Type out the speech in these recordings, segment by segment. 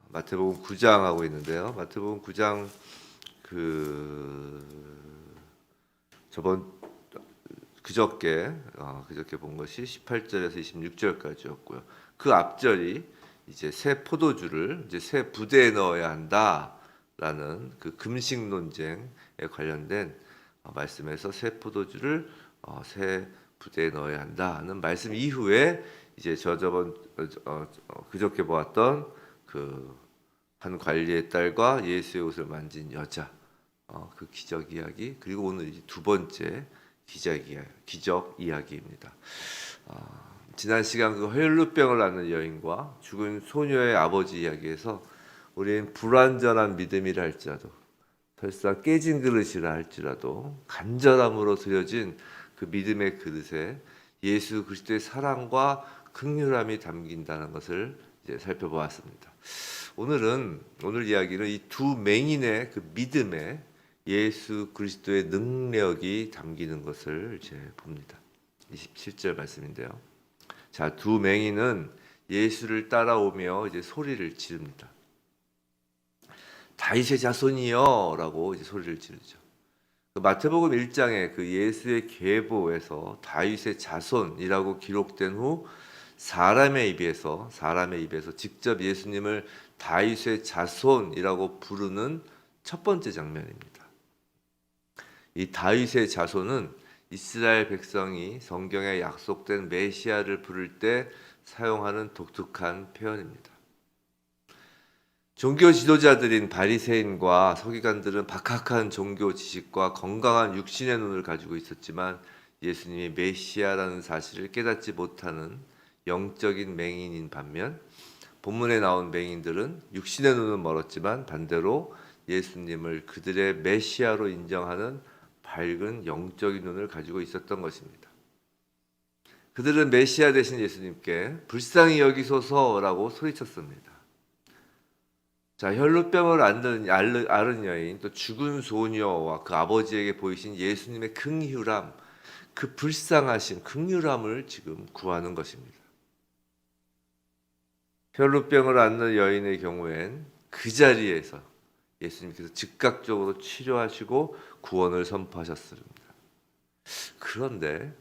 마태복음 9장 하고 있는데요. 마태복음 9장 저번 그저께 본 것이 18절에서 26절까지였고요. 그 앞절이 이제 새 포도주를 이제 새 부대에 넣어야 한다라는 그 금식 논쟁에 관련된 말씀에서 새 포도주를 새 부대에 넣어야 한다는 말씀 이후에 이제 그저께 보았던 그 한 관리의 딸과 예수의 옷을 만진 여자, 그 기적 이야기, 그리고 오늘 이제 두 번째 기적 이야기입니다. 지난 시간 그 혈루병을 앓는 여인과 죽은 소녀의 아버지 이야기에서 우리는 불완전한 믿음이라 할지라도, 설사 깨진 그릇이라 할지라도 간절함으로 드려진 그 믿음의 그릇에 예수 그리스도의 사랑과 긍휼함이 담긴다는 것을 이제 살펴보았습니다. 오늘 이야기는 이 두 맹인의 그 믿음에 예수 그리스도의 능력이 담기는 것을 이제 봅니다. 27절 말씀인데요. 자, 두 맹인은 예수를 따라오며 이제 소리를 지릅니다. 다윗의 자손이여라고 이제 소리를 지르죠. 마태복음 1장에 그 예수의 계보에서 다윗의 자손이라고 기록된 후 사람의 입에서 직접 예수님을 다윗의 자손이라고 부르는 첫 번째 장면입니다. 이 다윗의 자손은 이스라엘 백성이 성경에 약속된 메시아를 부를 때 사용하는 독특한 표현입니다. 종교 지도자들인 바리새인과 서기관들은 박학한 종교 지식과 건강한 육신의 눈을 가지고 있었지만 예수님이 메시아라는 사실을 깨닫지 못하는 영적인 맹인인 반면 본문에 나온 맹인들은 육신의 눈은 멀었지만 반대로 예수님을 그들의 메시아로 인정하는 밝은 영적인 눈을 가지고 있었던 것입니다. 그들은 메시아 되신 예수님께 불쌍히 여기소서라고 소리쳤습니다. 자, 혈루병을 앓은 여인, 또 죽은 소녀와 그 아버지에게 보이신 예수님의 긍휼함, 그 불쌍하신 긍휼함을 지금 구하는 것입니다. 혈루병을 앓는 여인의 경우엔 그 자리에서 예수님께서 즉각적으로 치료하시고 구원을 선포하셨습니다. 그런데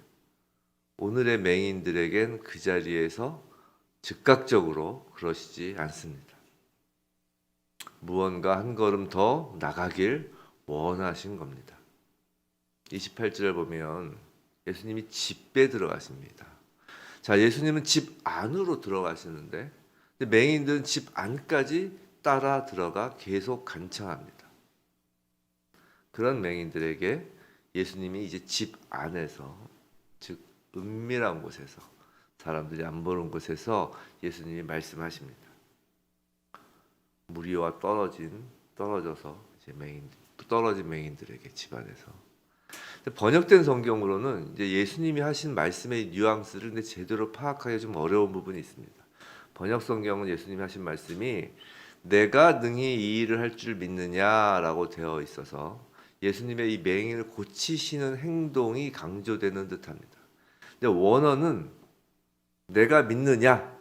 오늘의 맹인들에겐 그 자리에서 즉각적으로 그러시지 않습니다. 무언가 한 걸음 더 나가길 원하신 겁니다. 28절을 보면 예수님이 집에 들어가십니다. 자, 예수님은 집 안으로 들어가시는데 맹인들은 집 안까지 따라 들어가 계속 간청합니다. 그런 맹인들에게 예수님이 이제 집 안에서, 즉 은밀한 곳에서, 사람들이 안 보는 곳에서 예수님이 말씀하십니다. 무리와 떨어져서 이제 떨어진 맹인들에게 집안에서. 번역된 성경으로는 이제 예수님이 하신 말씀의 뉘앙스를 근데 제대로 파악하기 좀 어려운 부분이 있습니다. 번역 성경은 예수님이 하신 말씀이 내가 능히 이 일을 할 줄 믿느냐라고 되어 있어서 예수님의 이 맹인을 고치시는 행동이 강조되는 듯합니다. 근데 원어는 내가 믿느냐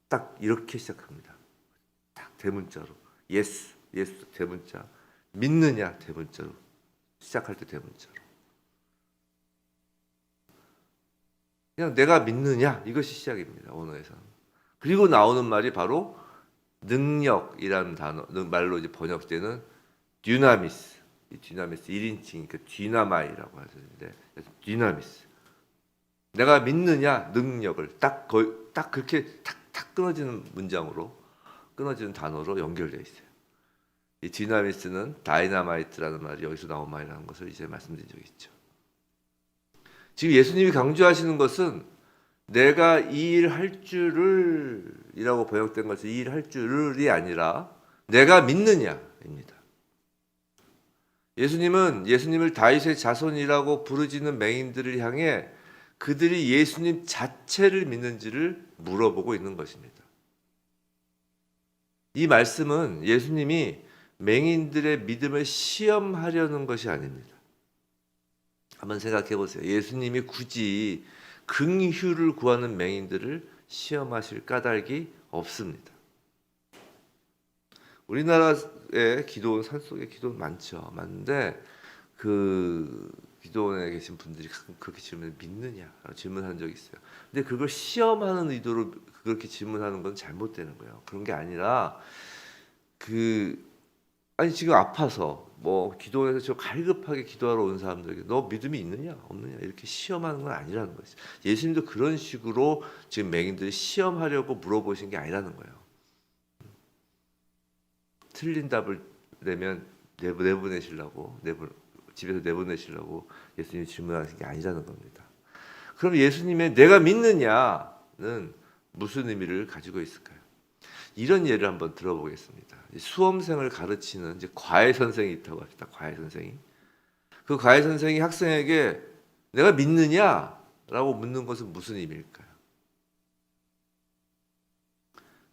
딱 이렇게 시작합니다. 딱 대문자로 예스 대문자, 믿느냐 대문자로, 시작할 때 대문자로. 그냥 내가 믿느냐 이것이 시작입니다. 원어에서는. 그리고 나오는 말이 바로 능력이라는 말로 이제 번역되는 듀나미스. 이 듀나미스 1인칭이니까 듀나마이라고 하는데 듀나미스. 내가 믿느냐 능력을 딱 그렇게 탁 끊어지는 문장으로, 끊어지는 단어로 연결되어 있어요. 이 듀나미스는 다이나마이트라는 말이 여기서 나온 말이라는 것을 이제 말씀드린 적이 있죠. 지금 예수님이 강조하시는 것은 내가 이 일 할 줄을 이라고 번역된 것은 이 일 할 줄이 아니라 내가 믿느냐입니다. 예수님은 예수님을 다윗의 자손이라고 부르짖는 맹인들을 향해 그들이 예수님 자체를 믿는지를 물어보고 있는 것입니다. 이 말씀은 예수님이 맹인들의 믿음을 시험하려는 것이 아닙니다. 한번 생각해 보세요. 예수님이 굳이 긍휼을 구하는 맹인들을 시험하실 까닭이 없습니다. 우리나라의 기도원, 산속의 기도원 많죠. 많은데 그 기도원에 계신 분들이 가끔 그렇게 질문을 믿느냐 질문한 적이 있어요. 근데 그걸 시험하는 의도로 그렇게 질문하는 건 잘못되는 거예요. 그런 게 아니라 아니 지금 아파서 뭐 기도원에서 저 갈급하게 기도하러 온 사람들에게 너 믿음이 있느냐 없느냐 이렇게 시험하는 건 아니라는 거죠. 예수님도 그런 식으로 지금 맹인들이 시험하려고 물어보신 게 아니라는 거예요. 틀린 답을 내면 내보내시려고 집에서 내보내시려고 예수님이 질문하신 게 아니라는 겁니다. 그럼 예수님의 내가 믿느냐는 무슨 의미를 가지고 있을까요? 이런 예를 한번 들어보겠습니다. 수험생을 가르치는 이제 과외 선생이 있다고 합시다. 과외 선생이. 그 과외 선생이 학생에게 내가 믿느냐라고 묻는 것은 무슨 의미일까요?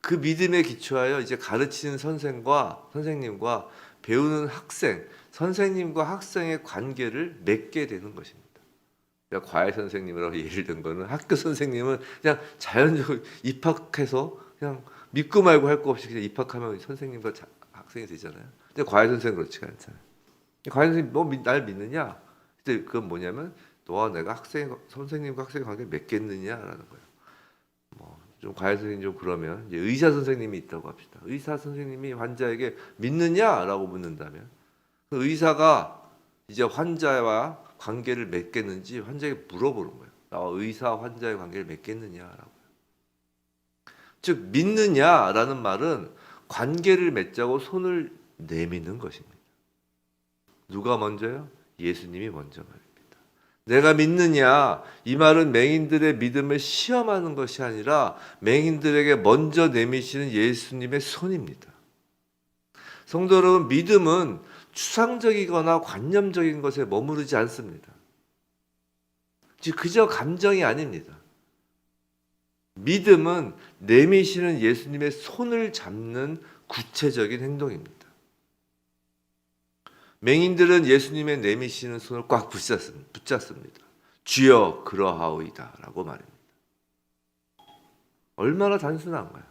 그 믿음에 기초하여 이제 가르치는 선생님과 배우는 학생, 선생님과 학생의 관계를 맺게 되는 것입니다. 그러니까 과외 선생님이라고 예를 든 거는 학교 선생님은 그냥 자연적으로 입학해서 그냥 믿고 말고 할 거 없이 그냥 입학하면 선생님과 학생이 되잖아요. 근데 과외 선생은 그렇지가 않잖아요. 과외 선생님 너 날 믿느냐? 근데 그건 뭐냐면 너와 내가 선생님과 학생의 관계를 맺겠느냐라는 거예요. 좀 과외 선생님 좀 그러면 이제 의사 선생님이 있다고 합시다. 의사 선생님이 환자에게 믿느냐라고 묻는다면 그 의사가 이제 환자와 관계를 맺겠는지 환자에게 물어보는 거예요. 나와 의사 환자의 관계를 맺겠느냐라고. 즉 믿느냐라는 말은 관계를 맺자고 손을 내미는 것입니다. 누가 먼저요? 예수님이 먼저 말입니다. 내가 믿느냐 이 말은 맹인들의 믿음을 시험하는 것이 아니라 맹인들에게 먼저 내미시는 예수님의 손입니다. 성도 여러분, 믿음은 추상적이거나 관념적인 것에 머무르지 않습니다. 즉 그저 감정이 아닙니다. 믿음은 내미시는 예수님의 손을 잡는 구체적인 행동입니다. 맹인들은 예수님의 내미시는 손을 꽉 붙잡습니다. 주여 그러하오이다 라고 말입니다. 얼마나 단순한가요?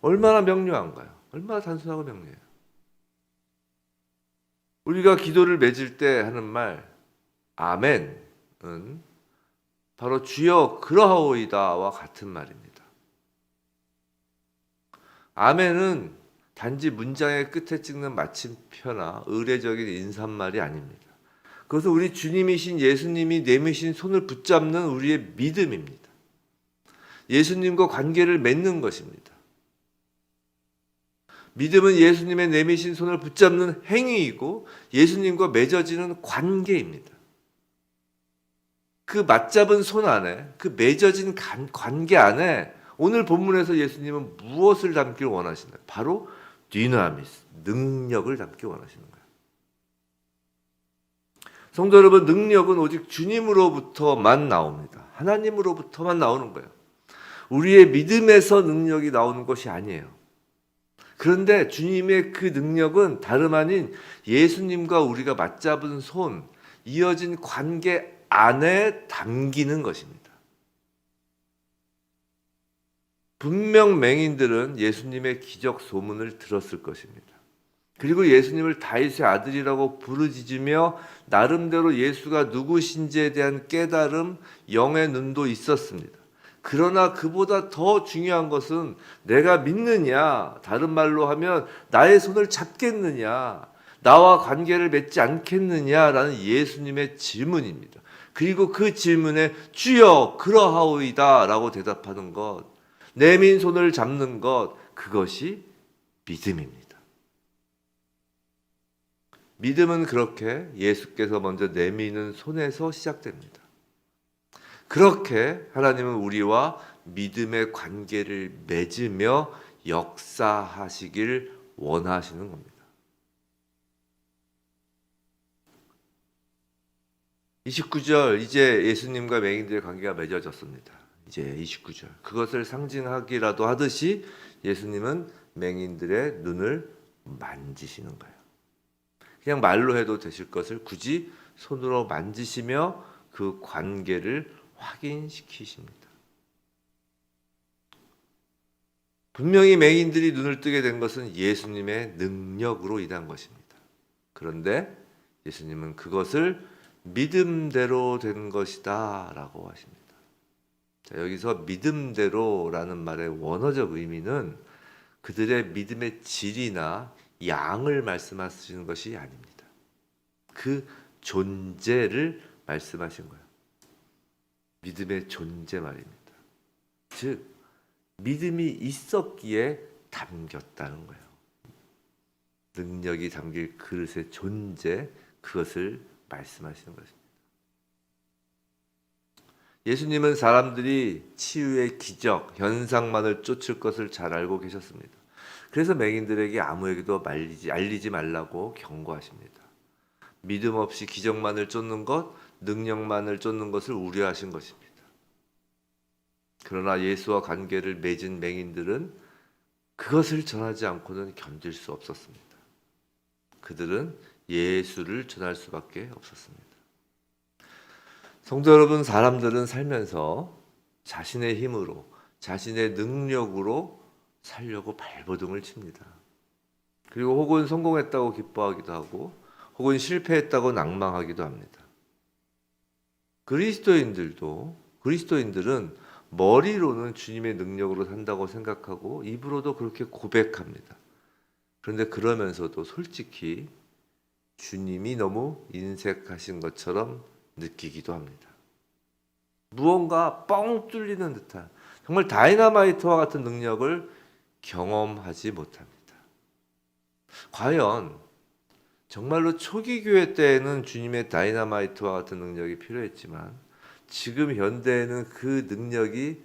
얼마나 명료한가요? 얼마나 단순하고 명료해요. 우리가 기도를 맺을 때 하는 말 아멘은 바로 주여 그러하오이다와 같은 말입니다. 아멘은 단지 문장의 끝에 찍는 마침표나 의례적인 인사말이 아닙니다. 그것은 우리 주님이신 예수님이 내미신 손을 붙잡는 우리의 믿음입니다. 예수님과 관계를 맺는 것입니다. 믿음은 예수님의 내미신 손을 붙잡는 행위이고 예수님과 맺어지는 관계입니다. 그 맞잡은 손 안에, 그 맺어진 관계 안에 오늘 본문에서 예수님은 무엇을 담기를 원하시나요? 바로 디나미스, 능력을 담기 원하시는 거예요. 성도 여러분, 능력은 오직 주님으로부터만 나옵니다. 하나님으로부터만 나오는 거예요. 우리의 믿음에서 능력이 나오는 것이 아니에요. 그런데 주님의 그 능력은 다름 아닌 예수님과 우리가 맞잡은 손, 이어진 관계 안에 담기는 것입니다. 분명 맹인들은 예수님의 기적 소문을 들었을 것입니다. 그리고 예수님을 다윗의 아들이라고 부르짖으며 나름대로 예수가 누구신지에 대한 깨달음, 영의 눈도 있었습니다. 그러나 그보다 더 중요한 것은 내가 믿느냐, 다른 말로 하면 나의 손을 잡겠느냐, 나와 관계를 맺지 않겠느냐라는 예수님의 질문입니다. 그리고 그 질문에 주여 그러하오이다 라고 대답하는 것, 내민 손을 잡는 것, 그것이 믿음입니다. 믿음은 그렇게 예수께서 먼저 내미는 손에서 시작됩니다. 그렇게 하나님은 우리와 믿음의 관계를 맺으며 역사하시길 원하시는 겁니다. 29절, 이제 예수님과 맹인들의 관계가 맺어졌습니다. 이제 29절, 그것을 상징하기라도 하듯이 예수님은 맹인들의 눈을 만지시는 거예요. 그냥 말로 해도 되실 것을 굳이 손으로 만지시며 그 관계를 확인시키십니다. 분명히 맹인들이 눈을 뜨게 된 것은 예수님의 능력으로 인한 것입니다. 그런데 예수님은 그것을 믿음대로 된 것이다 라고 하십니다. 자, 여기서 믿음대로라는 말의 원어적 의미는 그들의 믿음의 질이나 양을 말씀하시는 것이 아닙니다. 그 존재를 말씀하신 거예요. 믿음의 존재 말입니다. 즉 믿음이 있었기에 담겼다는 거예요. 능력이 담길 그릇의 존재, 그것을 말씀하시는 것입니다. 예수님은 사람들이 치유의 기적, 현상만을 쫓을 것을 잘 알고 계셨습니다. 그래서 맹인들에게 아무에게도 알리지 말라고 경고하십니다. 믿음 없이 기적만을 쫓는 것, 능력만을 쫓는 것을 우려하신 것입니다. 그러나 예수와 관계를 맺은 맹인들은 그것을 전하지 않고는 견딜 수 없었습니다. 그들은 예수를 전할 수밖에 없었습니다. 성도 여러분, 사람들은 살면서 자신의 힘으로, 자신의 능력으로 살려고 발버둥을 칩니다. 그리고 혹은 성공했다고 기뻐하기도 하고, 혹은 실패했다고 낭망하기도 합니다. 그리스도인들은 머리로는 주님의 능력으로 산다고 생각하고 입으로도 그렇게 고백합니다. 그런데 그러면서도 솔직히 주님이 너무 인색하신 것처럼 느끼기도 합니다. 무언가 뻥 뚫리는 듯한 정말 다이너마이트와 같은 능력을 경험하지 못합니다. 과연 정말로 초기 교회 때에는 주님의 다이너마이트와 같은 능력이 필요했지만 지금 현대에는 그 능력이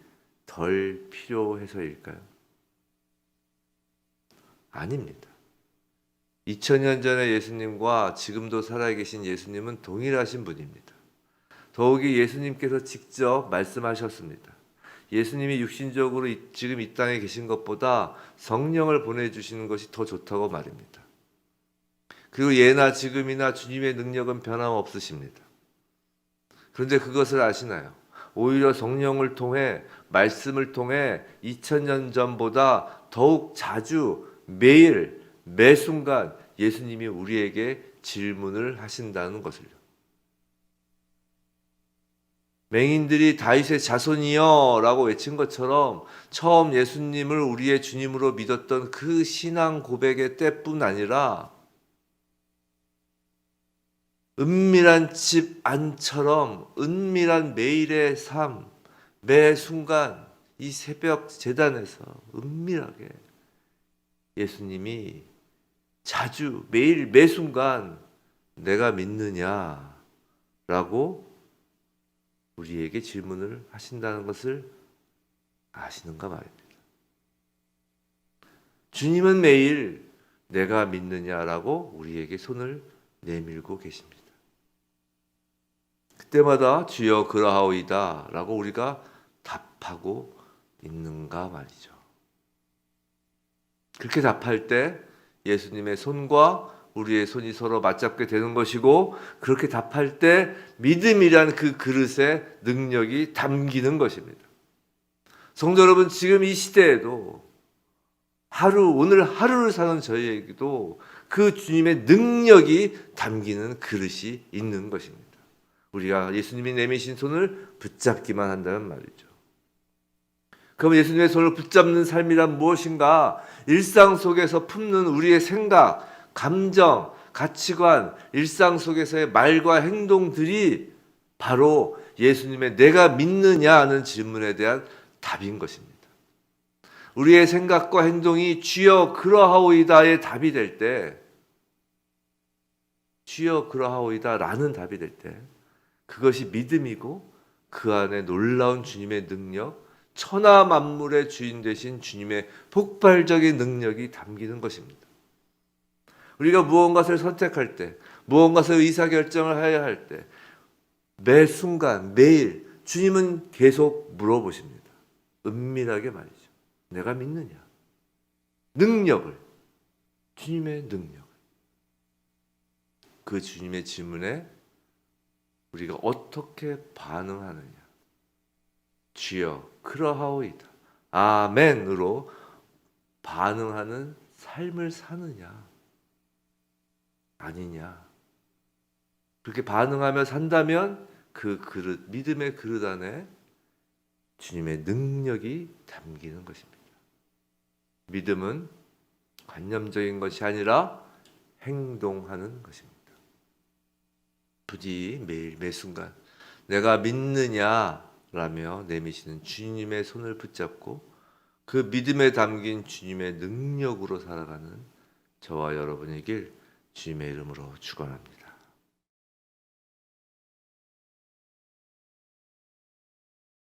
덜 필요해서일까요? 아닙니다. 2000년 전의 예수님과 지금도 살아계신 예수님은 동일하신 분입니다. 더욱이 예수님께서 직접 말씀하셨습니다. 예수님이 육신적으로 지금 이 땅에 계신 것보다 성령을 보내주시는 것이 더 좋다고 말입니다. 그리고 예나 지금이나 주님의 능력은 변함없으십니다. 그런데 그것을 아시나요? 오히려 성령을 통해, 말씀을 통해 2000년 전보다 더욱 자주 매일 매 순간 예수님이 우리에게 질문을 하신다는 것을요. 맹인들이 다윗의 자손이여 라고 외친 것처럼 처음 예수님을 우리의 주님으로 믿었던 그 신앙 고백의 때뿐 아니라 은밀한 집 안처럼 은밀한 매일의 삶, 매 순간 이 새벽 제단에서 은밀하게 예수님이 자주 매일 매 순간 내가 믿느냐라고 우리에게 질문을 하신다는 것을 아시는가 말입니다. 주님은 매일 내가 믿느냐라고 우리에게 손을 내밀고 계십니다. 그때마다 주여 그러하오이다 라고 우리가 답하고 있는가 말이죠. 그렇게 답할 때 예수님의 손과 우리의 손이 서로 맞잡게 되는 것이고, 그렇게 답할 때 믿음이란 그 그릇에 능력이 담기는 것입니다. 성도 여러분, 지금 이 시대에도 오늘 하루를 사는 저희에게도 그 주님의 능력이 담기는 그릇이 있는 것입니다. 우리가 예수님이 내미신 손을 붙잡기만 한다는 말이죠. 그럼 예수님의 손을 붙잡는 삶이란 무엇인가? 일상 속에서 품는 우리의 생각, 감정, 가치관, 일상 속에서의 말과 행동들이 바로 예수님의 내가 믿느냐 하는 질문에 대한 답인 것입니다. 우리의 생각과 행동이 주여 그러하오이다의 답이 될 때, 주여 그러하오이다 라는 답이 될 때, 그것이 믿음이고 그 안에 놀라운 주님의 능력, 천하 만물의 주인 되신 주님의 폭발적인 능력이 담기는 것입니다. 우리가 무언가를 선택할 때, 무언가를 의사결정을 해야 할 때, 매 순간, 매일 주님은 계속 물어보십니다. 은밀하게 말이죠. 내가 믿느냐? 능력을, 주님의 능력을. 그 주님의 질문에 우리가 어떻게 반응하느냐? 주여 그러하오이다. 아멘으로 반응하는 삶을 사느냐 아니냐. 그렇게 반응하며 산다면 그 그릇, 믿음의 그릇 안에 주님의 능력이 담기는 것입니다. 믿음은 관념적인 것이 아니라 행동하는 것입니다. 부디 매일 매 순간 내가 믿느냐라며 내미시는 주님의 손을 붙잡고 그 믿음에 담긴 주님의 능력으로 살아가는 저와 여러분이길 주님의 이름으로 축원합니다.